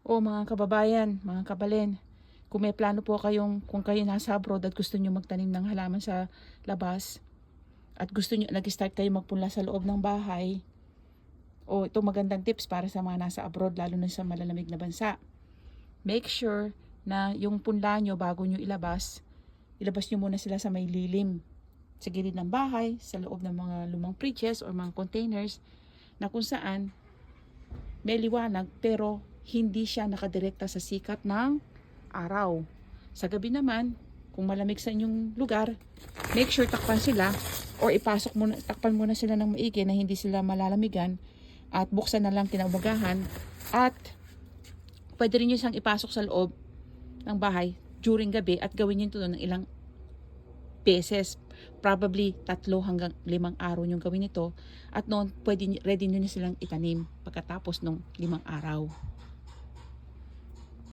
O mga kababayan, mga kabalen, kung may plano po kung kayo nasa abroad at gusto nyo magtanim ng halaman sa labas, at gusto nyo, nag-start kayo magpunla sa loob ng bahay, o ito magandang tips para sa mga nasa abroad, lalo na sa malalamig na bansa. Make sure na yung punla nyo bago nyo ilabas nyo muna sila sa may lilim. Sa gilid ng bahay, sa loob ng mga lumang fridges or mga containers, na kung saan may liwanag pero hindi siya nakadirekta sa sikat ng araw. Sa gabi naman, kung malamig sa inyong lugar, make sure takpan sila or takpan muna sila ng maigi na hindi sila malalamigan at buksan na lang kinaumagahan, at pwede rin nyo siyang ipasok sa loob ng bahay during gabi at gawin nyo ito ng ilang beses. Probably 3 hanggang 5 araw yung gawin ito, at noon ready nyo na silang itanim pagkatapos ng 5 araw.